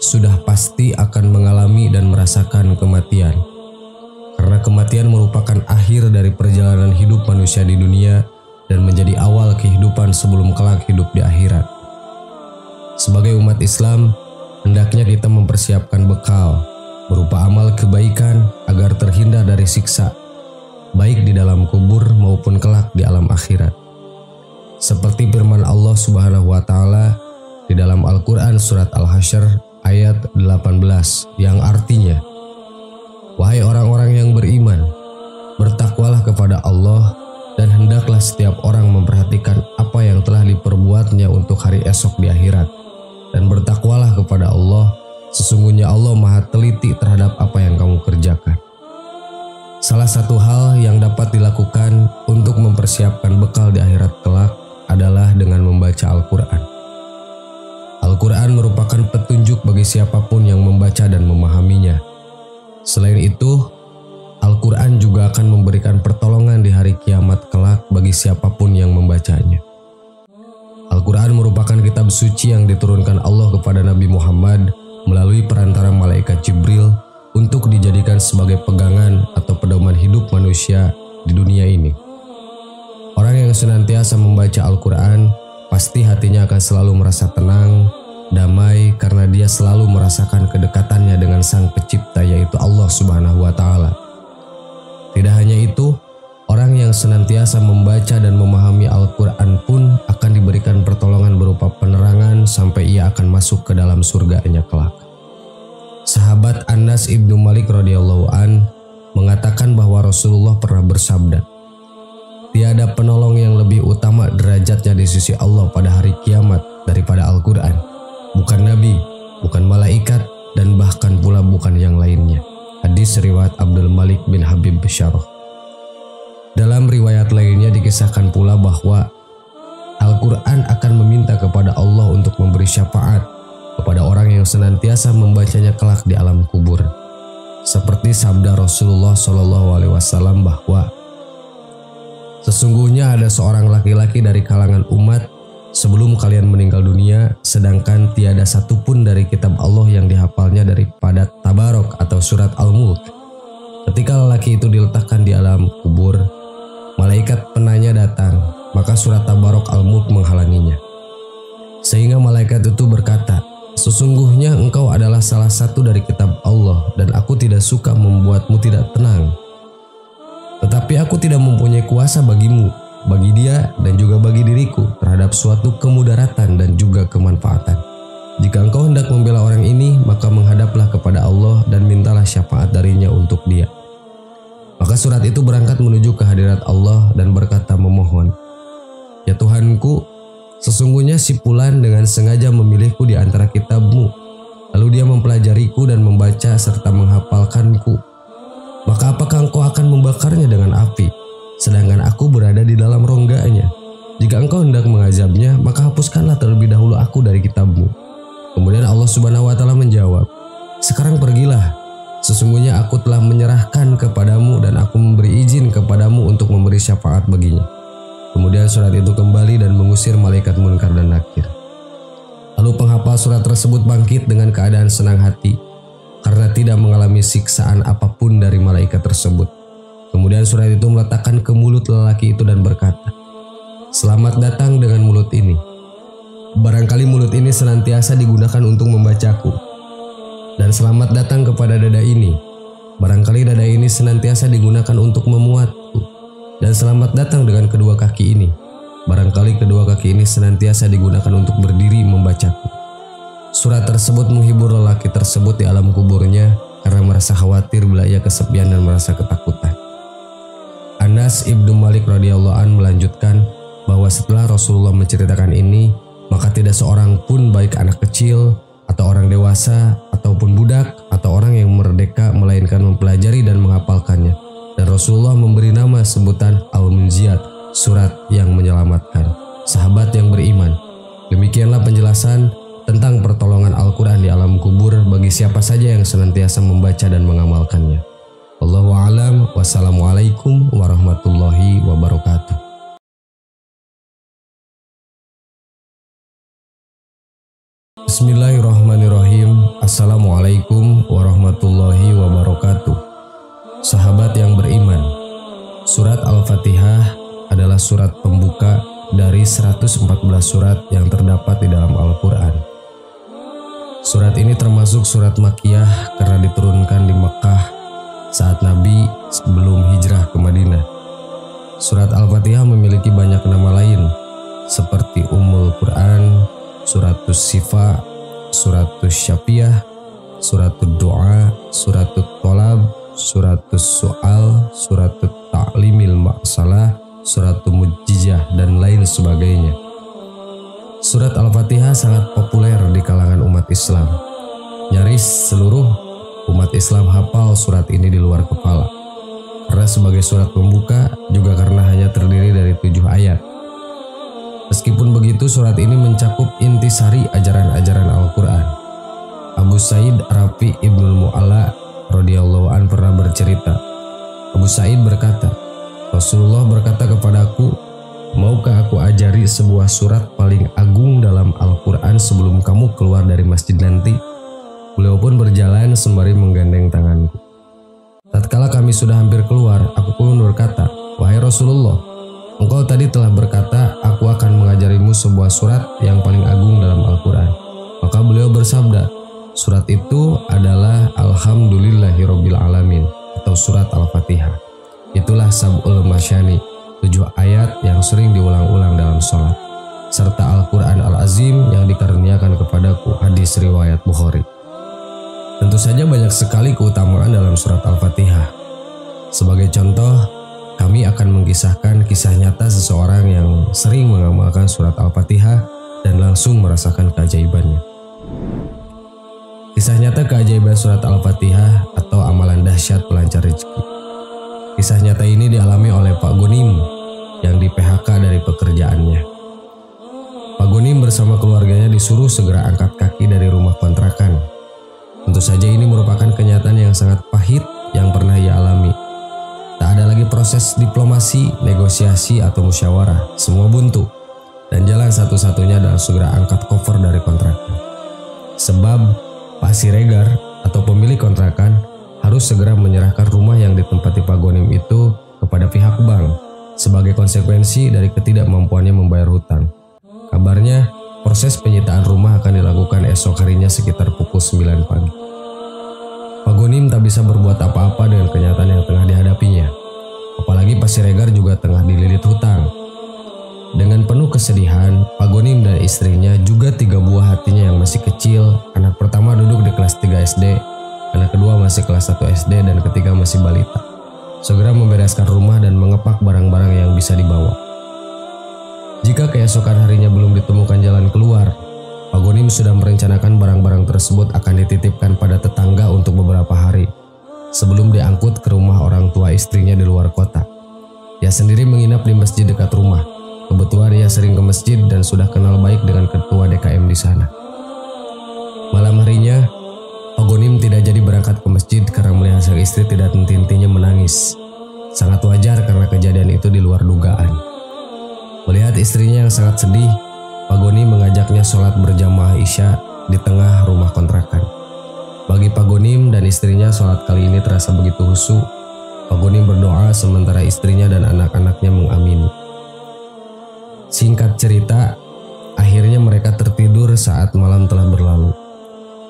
sudah pasti akan mengalami dan merasakan kematian. Karena kematian merupakan akhir dari perjalanan hidup manusia di dunia dan menjadi awal kehidupan sebelum kelak hidup di akhirat. Sebagai umat Islam, hendaknya kita mempersiapkan bekal berupa amal kebaikan agar terhindar dari siksa, baik di dalam kubur maupun kelak di alam akhirat. Seperti firman Allah Subhanahu wa Ta'ala di dalam Al-Quran Surat Al-Hasyr ayat 18 yang artinya, "Wahai orang-orang yang beriman, bertakwalah kepada Allah dan hendaklah setiap orang memperhatikan apa yang telah diperbuatnya untuk hari esok di akhirat. Dan bertakwalah kepada Allah, sesungguhnya Allah Maha teliti terhadap apa yang kamu kerjakan." Salah satu hal yang dapat dilakukan untuk mempersiapkan bekal di akhirat kelak adalah dengan membaca Al-Quran. Al-Quran merupakan petunjuk bagi siapapun yang membaca dan memahaminya. Selain itu, Al-Quran juga akan memberikan pertolongan di hari kiamat kelak bagi siapapun yang membacanya. Al-Quran merupakan kitab suci yang diturunkan Allah kepada Nabi Muhammad melalui perantara malaikat Jibril untuk dijadikan sebagai pegangan atau pedoman hidup manusia di dunia ini. Orang yang senantiasa membaca Al-Quran pasti hatinya akan selalu merasa tenang, damai karena dia selalu merasakan kedekatannya dengan Sang Pencipta yaitu Allah Subhanahu wa Ta'ala. Tidak hanya itu, orang yang senantiasa membaca dan memahami Al-Quran pun akan diberikan pertolongan berupa penerangan sampai ia akan masuk ke dalam surganya kelak. Sahabat Anas ibnu Malik radhiyallahu an mengatakan bahwa Rasulullah pernah bersabda, "Tiada penolong yang lebih utama derajatnya di sisi Allah pada hari kiamat daripada Al-Quran. Bukan nabi, bukan malaikat, dan bahkan pula bukan yang lainnya." Hadis riwayat Abdul Malik bin Habib Syarah. Dalam riwayat lainnya dikisahkan pula bahwa Al-Quran akan meminta kepada Allah untuk memberi syafaat kepada orang yang senantiasa membacanya kelak di alam kubur. Seperti sabda Rasulullah SAW bahwa sesungguhnya ada seorang laki-laki dari kalangan umat sebelum kalian meninggal dunia, sedangkan tiada satupun dari kitab Allah yang dihafalnya daripada Tabarok atau surat Al-Mulk. Ketika lelaki itu diletakkan di alam kubur, malaikat penanya datang, maka surat Tabarok Al-Mulk menghalanginya. Sehingga malaikat itu berkata, "Sesungguhnya engkau adalah salah satu dari kitab Allah dan aku tidak suka membuatmu tidak tenang. Tetapi aku tidak mempunyai kuasa bagimu, bagi dia dan juga bagi diriku terhadap suatu kemudaratan dan juga kemanfaatan. Jika engkau hendak membela orang ini, maka menghadaplah kepada Allah dan mintalah syafaat darinya untuk dia." Maka surat itu berangkat menuju ke hadirat Allah dan berkata memohon, "Ya Tuhanku, sesungguhnya si Fulan dengan sengaja memilihku di antara kitabmu, lalu dia mempelajariku dan membaca serta menghafalkanku. Maka apakah engkau akan membakarnya dengan api, sedangkan aku berada di dalam rongganya? Jika engkau hendak mengazabnya, maka hapuskanlah terlebih dahulu aku dari kitabmu." Kemudian Allah Subhanahu wa Ta'ala menjawab, "Sekarang pergilah, sesungguhnya aku telah menyerahkan kepadamu dan aku memberi izin kepadamu untuk memberi syafaat baginya." Kemudian surat itu kembali dan mengusir malaikat Munkar dan Nakir. Lalu penghafal surat tersebut bangkit dengan keadaan senang hati karena tidak mengalami siksaan apapun dari malaikat tersebut. Kemudian surat itu meletakkan ke mulut lelaki itu dan berkata, "Selamat datang dengan mulut ini. Barangkali mulut ini senantiasa digunakan untuk membacaku. Dan selamat datang kepada dada ini. Barangkali dada ini senantiasa digunakan untuk memuatku. Dan selamat datang dengan kedua kaki ini. Barangkali kedua kaki ini senantiasa digunakan untuk berdiri membacaku." Surat tersebut menghibur lelaki tersebut di alam kuburnya karena merasa khawatir bila ia kesepian dan merasa ketakutan. Anas ibnu Malik radhiyallahu an melanjutkan bahwa setelah Rasulullah menceritakan ini, maka tidak seorang pun baik anak kecil atau orang dewasa ataupun budak atau orang yang merdeka melainkan mempelajari dan menghafalkannya. Dan Rasulullah memberi nama sebutan Al-Munjiyat, surat yang menyelamatkan. Sahabat yang beriman, demikianlah penjelasan tentang pertolongan Al-Quran di alam kubur bagi siapa saja yang senantiasa membaca dan mengamalkannya. Wallahu a'lam. Wassalamualaikum warahmatullahi wabarakatuh. Bismillahirrahmanirrahim. Assalamualaikum warahmatullahi wabarakatuh. Sahabat yang beriman, surat Al-Fatihah adalah surat pembuka dari 114 surat yang terdapat di dalam Al-Quran. Surat ini termasuk surat Makkiyah karena diturunkan di Mekkah saat Nabi sebelum hijrah ke Madinah. Surat Al-Fatihah memiliki banyak nama lain seperti Ummul Quran, Suratus Sifa, Suratus Syafiyah, Suratud Doa, Suratud Tolab, Suratus Soal, Suratud Ta'limil Ma'salah, Suratul Mujizah, dan lain sebagainya. Surat Al-Fatihah sangat populer di kalangan umat Islam. Nyaris seluruh umat Islam hafal surat ini di luar kepala. Karena sebagai surat pembuka, juga karena hanya terdiri dari 7 ayat. Meskipun begitu, surat ini mencakup intisari ajaran-ajaran Al-Quran. Abu Sa'id Rafi Ibnul Mu'alla radhiyallahu an pernah bercerita. Abu Sa'id berkata, Rasulullah berkata kepadaku, maukah aku ajari sebuah surat paling agung dalam Al-Quran sebelum kamu keluar dari masjid nanti? Beliau pun berjalan sembari menggandeng tanganku. Tatkala kami sudah hampir keluar, aku pun berkata, wahai Rasulullah, engkau tadi telah berkata, aku akan mengajarimu sebuah surat yang paling agung dalam Al-Quran. Maka beliau bersabda, surat itu adalah Alhamdulillahirabbil alamin atau surat Al-Fatihah. Itulah Sab'ul Masyani, 7 ayat yang sering diulang-ulang dalam sholat, serta Al-Quran Al-Azim yang dikaruniakan kepadaku, hadis riwayat Bukhari. Tentu saja banyak sekali keutamaan dalam surat Al-Fatihah. Sebagai contoh, kami akan mengisahkan kisah nyata seseorang yang sering mengamalkan surat Al-Fatihah dan langsung merasakan keajaibannya. Kisah nyata keajaiban surat Al-Fatihah atau amalan dahsyat pelancar rezeki. Kisah nyata ini dialami oleh Pak Gonim yang di PHK dari pekerjaannya. Pak Gonim bersama keluarganya disuruh segera angkat kaki dari rumah kontrakan. Tentu saja ini merupakan kenyataan yang sangat pahit yang pernah ia alami. Tak ada lagi proses diplomasi, negosiasi, atau musyawarah. Semua buntu. Dan jalan satu-satunya adalah segera angkat koper dari kontrakan. Sebab Pak Siregar atau pemilik kontrakan harus segera menyerahkan rumah yang ditempati Pak Gonim itu kepada pihak bank sebagai konsekuensi dari ketidakmampuannya membayar hutang. Kabarnya proses penyitaan rumah akan dilakukan esok harinya sekitar pukul 9 pagi. Pak Gonim tak bisa berbuat apa-apa dengan kenyataan yang tengah dihadapinya. Apalagi Pak Siregar juga tengah dililit hutang. Dengan penuh kesedihan, Pak Gonim dan istrinya juga 3 buah hatinya yang masih kecil. Anak pertama duduk di kelas 3 SD, anak kedua masih kelas 1 SD, dan ketiga masih balita. Segera membereskan rumah dan mengepak barang-barang yang bisa dibawa. Jika keesokan harinya belum ditemukan jalan keluar, Pak Gonim sudah merencanakan barang-barang tersebut akan dititipkan pada tetangga untuk beberapa hari sebelum diangkut ke rumah orang tua istrinya di luar kota. Ia sendiri menginap di masjid dekat rumah. Kebetulan ia sering ke masjid dan sudah kenal baik dengan ketua DKM di sana. Malam harinya, Pak Gonim tidak jadi berangkat ke masjid karena melihat sang istri tidak henti-hentinya menangis. Sangat wajar karena kejadian itu di luar dugaan. Melihat istrinya yang sangat sedih, Pak Gonim mengajaknya sholat berjamaah Isya di tengah rumah kontrakan. Bagi Pak Gonim dan istrinya, sholat kali ini terasa begitu khusyuk. Pak Gonim berdoa sementara istrinya dan anak-anaknya mengamini. Singkat cerita, akhirnya mereka tertidur saat malam telah berlalu.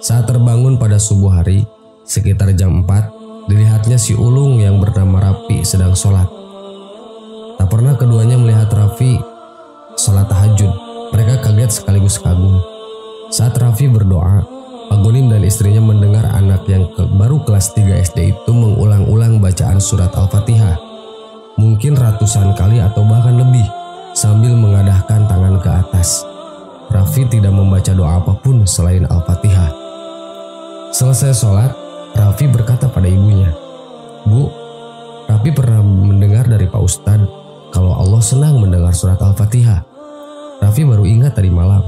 Saat terbangun pada subuh hari, sekitar jam 4, dilihatnya si ulung yang bernama Rafi sedang sholat. Tak pernah keduanya melihat Rafi sholat tahajud. Mereka kaget sekaligus kagum. Saat Rafi berdoa, Pak Gonim dan istrinya mendengar anak yang baru kelas 3 SD itu mengulang-ulang bacaan surat Al-Fatihah. Mungkin ratusan kali atau bahkan lebih, sambil mengadahkan tangan ke atas. Rafi tidak membaca doa apapun selain Al-Fatihah. Selesai sholat, Rafi berkata pada ibunya, Bu, Rafi pernah mendengar dari Pak Ustadz kalau Allah senang mendengar surat Al-Fatihah. Rafi baru ingat tadi malam.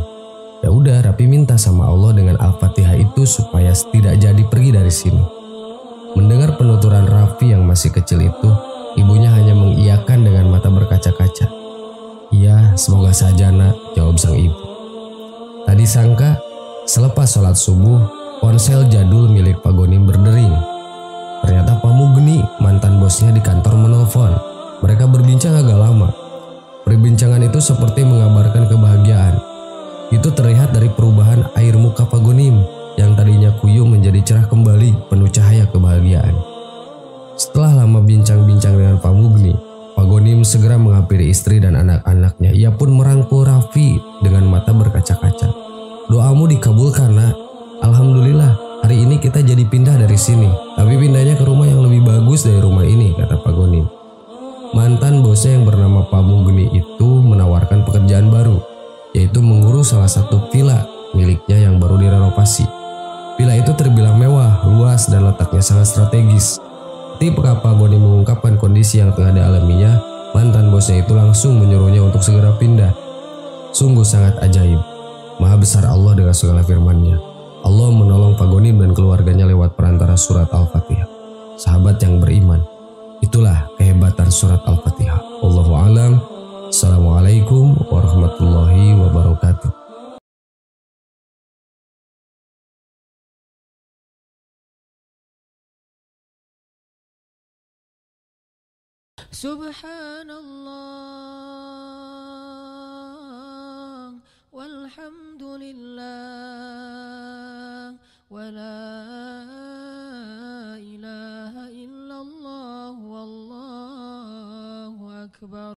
Ya udah, Rafi minta sama Allah dengan Al-Fatihah itu supaya tidak jadi pergi dari sini. Mendengar penuturan Rafi yang masih kecil itu, ibunya hanya mengiyakan dengan mata berkaca-kaca. Iya, semoga saja nak, jawab sang ibu. Tadi sangka, Selepas sholat subuh, ponsel jadul milik Pak Gonim berdering. Ternyata Pak Mugni, mantan bosnya di kantor, menelpon. Mereka berbincang agak lama. Perbincangan itu seperti mengabarkan kebahagiaan. Itu terlihat dari perubahan air muka Pak Gonim yang tadinya kuyup menjadi cerah kembali, penuh cahaya kebahagiaan. Setelah lama bincang-bincang dengan Pak Mugni, Pak Gonim segera menghampiri istri dan anak-anaknya. Ia pun merangkul Raffi dengan mata berkaca-kaca. "Doamu dikabulkan, Nak. Alhamdulillah, hari ini kita jadi pindah dari sini. Tapi pindahnya ke rumah yang lebih bagus dari rumah ini," kata Pak Gonim. Mantan bosnya yang bernama Pak Mugni itu menawarkan pekerjaan baru, yaitu mengurus salah satu villa miliknya yang baru direnovasi. Villa itu terbilang mewah, luas, dan letaknya sangat strategis. Ketika Pak Gonim mengungkapkan kondisi yang tengah dialaminya, mantan bosnya itu langsung menyuruhnya untuk segera pindah. Sungguh sangat ajaib. Maha besar Allah dengan segala firman-Nya. Allah menolong Pak Gonim dan keluarganya lewat perantara surat Al-Fatihah. Sahabat yang beriman, itulah kehebatan surat Al-Fatihah. Wallahu a'lam. Assalamualaikum warahmatullahi wabarakatuh. Subhanallah walhamdulillah wa la ilaha illallah wallahu akbar.